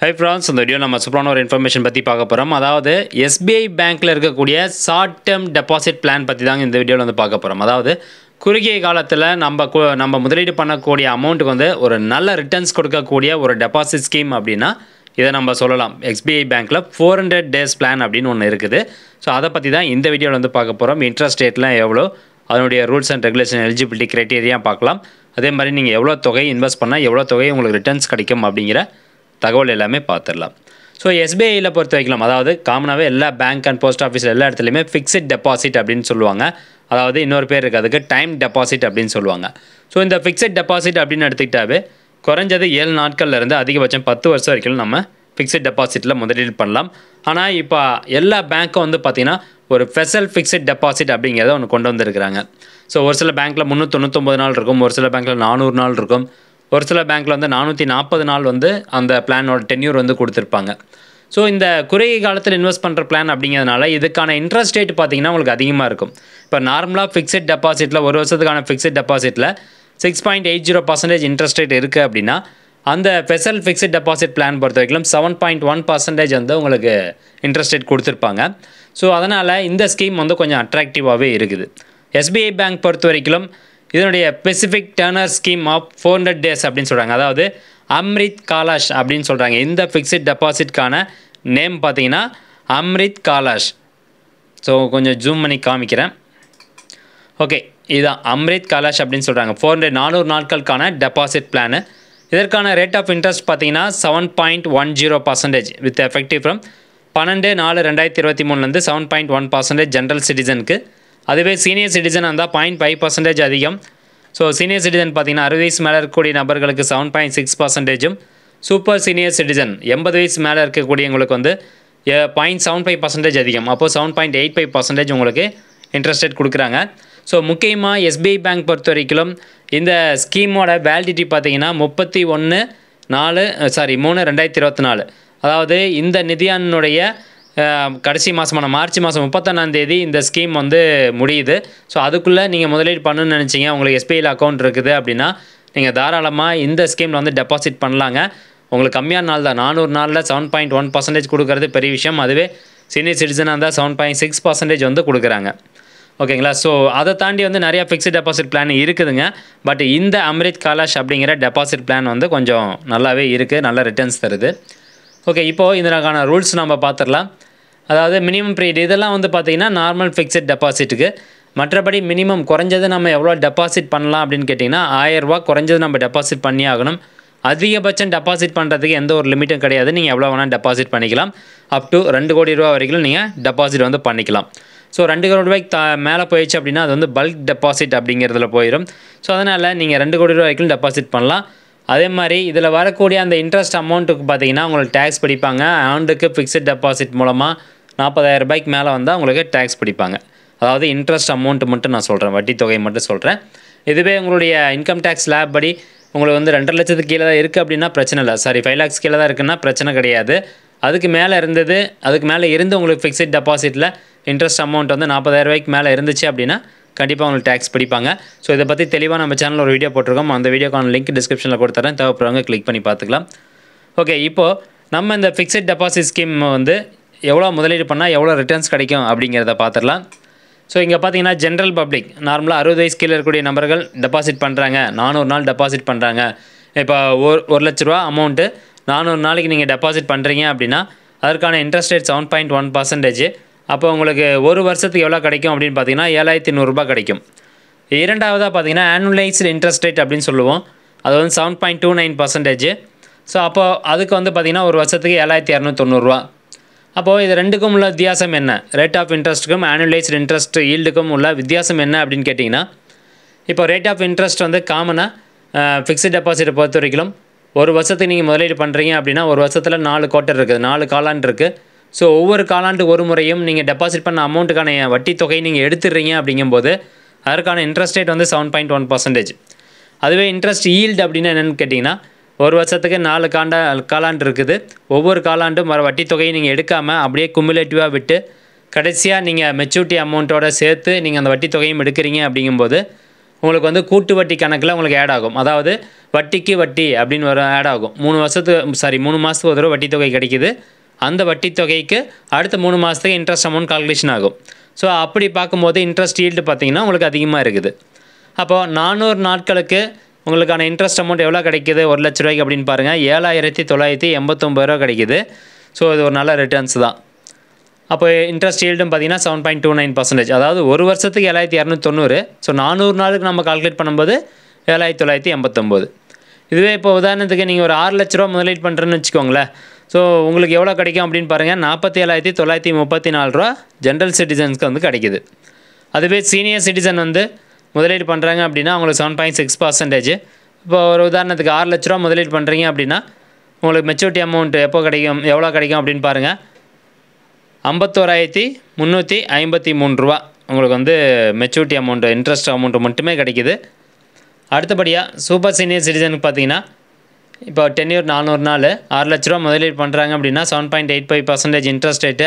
Hi friends, இந்த video நம்ம சூப்பரான ஒரு இன்ஃபர்மேஷன் பற்றி பார்க்க போகிறோம். அதாவது எஸ்பிஐ பேங்க்கில் இருக்கக்கூடிய ஷார்ட் டேர்ம் டெபாசிட் பிளான் பற்றி தாங்க இந்த வீடியோவில் வந்து பார்க்க போகிறோம். அதாவது குறுகிய காலத்தில் நம்ம முதலீடு பண்ணக்கூடிய அமௌண்ட்டுக்கு வந்து ஒரு நல்ல ரிட்டர்ன்ஸ் கொடுக்கக்கூடிய ஒரு டெபாசிட் ஸ்கீம் அப்படின்னா இதை நம்ம சொல்லலாம். எஸ்பிஐ பேங்க்கில் 400 days பிளான் அப்படின்னு ஒன்று இருக்குது. ஸோ அதை பற்றி தான் இந்த வீடியோவில் வந்து பார்க்க போகிறோம். இன்ட்ரெஸ்ட் ரேட்லாம் எவ்வளோ, அதனுடைய rules and regulation, eligibility criteria பார்க்கலாம். அதே மாதிரி நீங்கள் எவ்வளோ தொகை இன்வெஸ்ட் பண்ணால் எவ்வளோ தொகை உங்களுக்கு ரிட்டர்ன்ஸ் கிடைக்கும் அப்படிங்கிற தகவல் எல்லாமே பார்த்துடலாம். ஸோ எஸ்பிஐயில் பொறுத்த வைக்கலாம், அதாவது காமனாகவே எல்லா பேங்க் அண்ட் போஸ்ட் ஆஃபீஸில் எல்லா இடத்துலையுமே ஃபிக்ஸட் டெபாசிட் அப்படின்னு சொல்லுவாங்க. அதாவது இன்னொரு பேர் இருக்குது, அதுக்கு டைம் டெபாசிட் அப்படின்னு சொல்லுவாங்க. ஸோ இந்த ஃபிக்ஸட் டெபாசிட் அப்படின்னு எடுத்துக்கிட்டாவே குறைஞ்சது 7 நாட்கள்லேருந்து அதிகபட்சம் 10 வருஷம் வரைக்கும் நம்ம ஃபிக்ஸட் டெபாசிட்டில் முதலீடு பண்ணலாம். ஆனால் இப்போ எல்லா பேங்க்கும் வந்து பார்த்திங்கன்னா ஒரு ஸ்பெஷல் ஃபிக்ஸட் டெபாசிட் அப்படிங்கிறத ஒன்று கொண்டு வந்திருக்கிறாங்க. ஸோ ஒரு சில பேங்க்கில் 399 நாள் இருக்கும், ஒரு சில பேங்க்கில் 400 நாள் இருக்கும், ஒரு சில பேங்க்கில் வந்து 440 நாள் வந்து அந்த பிளானோட டென்யூர் வந்து கொடுத்துருப்பாங்க. ஸோ இந்த குறுகிய காலத்தில் இன்வெஸ்ட் பண்ணுற பிளான் அப்படிங்கிறதுனால இதுக்கான இன்ட்ரெஸ்ட் ரேட் பார்த்திங்கன்னா உங்களுக்கு அதிகமாக இருக்கும். இப்போ நார்மலாக ஃபிக்ஸட் டெபாசிட்டில் ஒரு வருஷத்துக்கான ஃபிக்ஸட் டெபாசிட்டில் 6.80% இன்ட்ரெஸ்ட் ரேட் இருக்குது அப்படின்னா அந்த ஸ்பெஷல் ஃபிக்ஸட் டெபாசிட் பிளான் பொறுத்த வரைக்கும் 7.1% வந்து உங்களுக்கு இன்ட்ரெஸ்ட் ரேட் கொடுத்துருப்பாங்க. ஸோ அதனால் இந்த ஸ்கீம் வந்து கொஞ்சம் அட்ராக்டிவாகவே இருக்குது. எஸ்பிஐ பேங்க் பொறுத்த வரைக்கும் இதனுடைய specific tenure scheme of 400 days அப்படின்னு சொல்கிறாங்க. அதாவது அம்ரித் காலாஷ் அப்படின்னு சொல்கிறாங்க. இந்த ஃபிக்ஸட் டெபாசிட்கான நேம் பார்த்தீங்கன்னா அம்ரித் காலாஷ். ஸோ கொஞ்சம் ஜூம் பண்ணி காமிக்கிறேன். ஓகே, இதுதான் அம்ரித் காலாஷ் அப்படின்னு சொல்கிறாங்க. 400 நாட்களுக்கான டெபாசிட் பிளானு. இதற்கான ரேட் ஆஃப் இன்ட்ரெஸ்ட் பார்த்தீங்கன்னா 7.10% வித் எஃபெக்டிவ் ஃப்ரம் 12/4/2023 7.1% ஜென்ரல் சிட்டிசனுக்கு. அதுவே சீனியர் சிட்டிசன் இருந்தால் 0.5% அதிகம். ஸோ சீனியர் சிட்டிசன் பார்த்திங்கன்னா 60 வயசு மேலே இருக்கக்கூடிய நபர்களுக்கு 7.6%, சூப்பர் சீனியர் சிட்டிசன் 80 வயசு மேலே இருக்கக்கூடியவங்களுக்கு வந்து 0.75% அதிகம். அப்போது 7.85% உங்களுக்கு இன்ட்ரெஸ்ட் ரேட் கொடுக்குறாங்க. ஸோ முக்கியமாக எஸ்பிஐ பேங்க் பொறுத்த வரைக்கும் இந்த ஸ்கீமோட வேலிடிட்டி பார்த்திங்கன்னா 3/4/2024. அதாவது இந்த நிதியாண்டினுடைய கடைசி மாதமான மார்ச் மாதம் 31 இந்த ஸ்கீம் வந்து முடியுது. ஸோ அதுக்குள்ளே நீங்கள் முதலீடு பண்ணணும்னு நினச்சிங்க, உங்களுக்கு எஸ்பிஐயில் அக்கௌண்ட் இருக்குது அப்படின்னா நீங்கள் தாராளமாக இந்த ஸ்கீமில் வந்து டெபாசிட் பண்ணலாங்க. உங்களுக்கு கம்மியான நாள் தான், 400 நாளில் 7.1% கொடுக்குறது பெரிய விஷயம். அதுவே சீனியர் சிட்டிசனாக இருந்தால் 7.6% வந்து கொடுக்குறாங்க. ஓகேங்களா? ஸோ அதை தாண்டி வந்து நிறையா ஃபிக்ஸ்ட் டெபாசிட் பிளான் இருக்குதுங்க. பட் இந்த அம்ரித் காலாஷ் அப்படிங்கிற டெபாசிட் பிளான் வந்து கொஞ்சம் நல்லாவே இருக்குது, நல்ல ரிட்டர்ன்ஸ் தருது. ஓகே, இப்போது இதற்கான ரூல்ஸ் நம்ம பார்த்துடலாம். அதாவது மினிமம் பீரியட் இதெல்லாம் வந்து பார்த்திங்கன்னா நார்மல் ஃபிக்ஸட் டெபாசிட்டுக்கு. மற்றபடி மினிமம் குறைஞ்சது நம்ம எவ்வளோ டெபாசிட் பண்ணலாம் அப்படின்னு கேட்டிங்கன்னா 1000 ரூபா குறைஞ்சது நம்ம டெபாசிட் பண்ணி ஆகணும். அதிகபட்சம் டெபாசிட் பண்ணுறதுக்கு எந்த ஒரு லிமிட்டும் கிடையாது. நீங்கள் எவ்வளோ வேணால் டெபாசிட் பண்ணிக்கலாம். அப் டு 2 கோடி ரூபா வரைக்கும் நீங்கள் டெபாசிட் வந்து பண்ணிக்கலாம். ஸோ 2 கோடி ரூபாய்க்கு மேலே போயிடுச்சு அப்படின்னா அது வந்து பல்க் டெபாசிட் அப்படிங்கிறதுல போயிடும். ஸோ அதனால் நீங்கள் 2 கோடி ரூபா வரைக்கும் டெபாசிட் பண்ணலாம். அதே மாதிரி இதில் வரக்கூடிய அந்த இன்ட்ரெஸ்ட் அமௌண்ட்டுக்கு பார்த்தீங்கன்னா உங்களுக்கு டேக்ஸ் பிடிப்பாங்க. ஆண்டுக்கு ஃபிக்ஸட் டெபாசிட் மூலமாக 40,000 ரூபாய்க்கு மேலே வந்தால் உங்களுக்கு டேக்ஸ் பிடிப்பாங்க. அதாவது இன்ட்ரெஸ்ட் அமௌண்ட்டு மட்டும் நான் சொல்கிறேன், வட்டி தொகை மட்டும் சொல்கிறேன். இதுவே உங்களுடைய இன்கம் டேக்ஸ் ஸ்லாப் படி உங்களுக்கு வந்து 2 லட்சத்துக்கு கீழே தான் இருக்குது அப்படின்னா பிரச்சனை இல்லை. 5 lakhs கீழே தான் இருக்குன்னா பிரச்சனை கிடையாது. அதுக்கு மேலே இருந்து உங்களுக்கு ஃபிக்ஸட் டெபாசிட்டில் இன்ட்ரெஸ்ட் அமௌண்ட் வந்து 40,000 ரூபாய்க்கு மேலே இருந்துச்சு அப்படின்னா கண்டிப்பாக உங்களுக்கு டேக்ஸ் பிடிப்பாங்க. ஸோ இதை பற்றி தெளிவாக நம்ம சேனலில் ஒரு வீடியோ போட்டிருக்கோம். அந்த வீடியோக்கான லிங்க் டிஸ்கிரிப்ஷனில் கொடுத்துறேன், தேவைப்படுறவங்க கிளிக் பண்ணி பார்த்துக்கலாம். ஓகே, இப்போது நம்ம இந்த ஃபிக்ஸட் டெபாசிட் ஸ்கீம் வந்து எவ்வளோ முதலீடு பண்ணால் எவ்வளோ ரிட்டர்ன்ஸ் கிடைக்கும் அப்படிங்கிறத பார்த்துடலாம். ஸோ இங்கே பார்த்தீங்கன்னா ஜென்ரல் பப்ளிக் நார்மலாக 60 வயசு கீழே இருக்கக்கூடிய நபர்கள் டெபாசிட் பண்ணுறாங்க, 400 நாள் டெபாசிட் பண்ணுறாங்க. இப்போ 1 லட்ச ரூபா அமௌண்ட்டு 400 நாளைக்கு நீங்கள் டெபாசிட் பண்ணுறீங்க அப்படின்னா அதற்கான இன்ட்ரெஸ்ட் ரேட் 7.1%. அப்போ உங்களுக்கு ஒரு வருஷத்துக்கு எவ்வளோ கிடைக்கும் அப்படின்னு பார்த்தீங்கன்னா 7,800 ரூபா கிடைக்கும். இரண்டாவதாக பார்த்தீங்கன்னா ஆனுவலைஸ்டு இன்ட்ரெஸ்ட் ரேட் அப்படின்னு சொல்லுவோம். அது வந்து 7.29%. ஸோ அப்போது அதுக்கு வந்து பார்த்திங்கன்னா ஒரு வருஷத்துக்கு 7,290 ரூபா. அப்போது இது ரெண்டுக்கும் உள்ள வித்தியாசம் என்ன, ரேட் ஆஃப் இன்ட்ரெஸ்ட்டுக்கும் ஆனுவலைஸ்டு இன்ட்ரெஸ்ட் ஈல்டுக்கும் உள்ள வித்தியாசம் என்ன அப்படின்னு கேட்டிங்கன்னா, இப்போ ரேட் ஆஃப் இன்ட்ரெஸ்ட் வந்து காமனாக ஃபிக்ஸட் டெபாசிட்டை பொறுத்த வரைக்கும் ஒரு வருஷத்துக்கு நீங்கள் முதலீடு பண்ணுறீங்க அப்படின்னா ஒரு வருஷத்தில் 4 குவார்ட்டர் இருக்குது, 4 காலாண்டு இருக்குது. ஸோ ஒவ்வொரு காலாண்டு ஒரு முறையும் நீங்கள் டெபாசிட் பண்ண அமௌண்ட்டுக்கான வட்டி தொகை நீங்கள் எடுத்துடுறீங்க அப்படிங்கும்போது அதற்கான இன்ட்ரெஸ்ட் ரேட் வந்து 7.1%. அதுவே இன்ட்ரெஸ்ட் ஈல்டு அப்படின்னு என்னென்னு கேட்டிங்கன்னா ஒரு வருஷத்துக்கு 4 காலாண்டு இருக்குது. ஒவ்வொரு காலாண்டும் வர வட்டி தொகையை நீங்கள் எடுக்காமல் அப்படியே குமுலேட்டிவாக விட்டு கடைசியாக நீங்கள் மெச்சூரிட்டி அமௌண்ட்டோட சேர்த்து நீங்கள் அந்த வட்டி தொகையும் எடுக்கிறீங்க அப்படிங்கும்போது உங்களுக்கு வந்து கூட்டு வட்டி கணக்கில் உங்களுக்கு ஆட் ஆகும். அதாவது வட்டிக்கு வட்டி அப்படின்னு ஒரு ஆட் ஆகும். 3 மாதத்துக்கு ஒரு தடவை வட்டி தொகை கிடைக்குது. அந்த வட்டி தொகைக்கு அடுத்த 3 மாதத்துக்கு இன்ட்ரெஸ்ட் அமௌண்ட் கால்குலேஷன் ஆகும். ஸோ அப்படி பார்க்கும்போது இன்ட்ரெஸ்ட் ஈல்டு பார்த்தீங்கன்னா உங்களுக்கு அதிகமாக இருக்குது. அப்போது 400 நாட்களுக்கு உங்களுக்கான இன்ட்ரெஸ்ட் அமௌண்ட் எவ்வளோ கிடைக்குது 1 லட்ச ரூபாய்க்கு அப்படின்னு பாருங்கள், 7,989 ரூபா கிடைக்குது. ஸோ இது ஒரு நல்ல ரிட்டர்ன்ஸ் தான். அப்போ இன்ட்ரெஸ்ட் ஈல்டும் பார்த்தீங்கன்னா 7.29%. அதாவது ஒரு வருஷத்துக்கு 7,290. ஸோ 400 நாளுக்கு நம்ம கால்குலேட் பண்ணும்போது 7,989. இதுவே இப்போ உதாரணத்துக்கு நீங்கள் ஒரு 6 லட்ச ரூபா முதலீடு பண்ணுறேன்னு வச்சுக்கோங்களேன். ஸோ உங்களுக்கு எவ்வளோ கிடைக்கும் அப்படின்னு பாருங்கள், 47,934 ரூபா ஜென்ரல் சிட்டிசன்ஸ்க்கு வந்து கிடைக்குது. அதுவே சீனியர் சிட்டிசன் வந்து முதலீடு பண்ணுறாங்க அப்படின்னா அவங்களுக்கு 7.6%. இப்போ ஒரு உதாரணத்துக்கு 6 லட்ச ரூபா முதலீடு பண்ணுறீங்க அப்படின்னா உங்களுக்கு மெச்சூரிட்டி அமௌண்ட் எப்போ கிடைக்கும், எவ்வளோ கிடைக்கும் அப்படின்னு பாருங்கள், 51,353 ரூபா உங்களுக்கு வந்து மெச்சூரிட்டி அமௌண்ட்டு இன்ட்ரெஸ்ட் அமௌண்ட்டு மட்டுமே கிடைக்குது. அடுத்தபடியாக சூப்பர் சீனியர் சிட்டிசனுக்கு பார்த்தீங்கன்னா இப்போ டென்யூர் 400 நாள் 6 லட்ச ரூபா முதலீடு பண்ணுறாங்க அப்படின்னா 7.85% interest rate,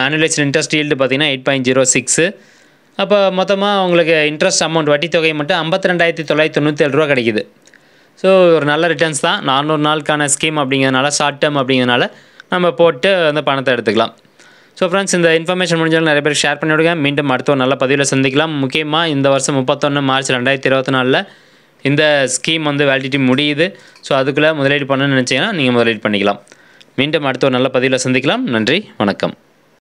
annualised interest yield பார்த்தீங்கன்னா 8.06. அப்போ மொத்தமாக உங்களுக்கு இன்ட்ரெஸ்ட் அமௌண்ட் வட்டி தொகை மட்டும் 52,997 ரூபா கிடைக்குது. ஸோ ஒரு நல்ல ரிட்டர்ன்ஸ் தான். 400 நாளுக்கான ஸ்கீம் அப்படிங்கிறதுனால, ஷார்ட் டேர்ம் அப்படிங்கிறதுனால நம்ம போட்டு அந்த பணத்தை எடுத்துக்கலாம். ஸோ ஃப்ரெண்ட்ஸ், இந்த இன்ஃபர்மேஷன் முடிஞ்சாலும் நிறைய பேர் ஷேர் பண்ணி விடுங்க. மீண்டும் அடுத்த ஒரு நல்ல பதிவில் சந்திக்கலாம். முக்கியமாக இந்த வருஷம் 31 மார்ச் 2024 இந்த ஸ்கீம் வந்து வேலிடிட்டி முடியுது. ஸோ அதுக்குள்ளே முதலீடு பண்ணணும்னு நினச்சிங்கன்னா நீங்கள் முதலீடு பண்ணிக்கலாம். மீண்டும் அடுத்த ஒரு நல்ல பதிவில் சந்திக்கலாம். நன்றி, வணக்கம்.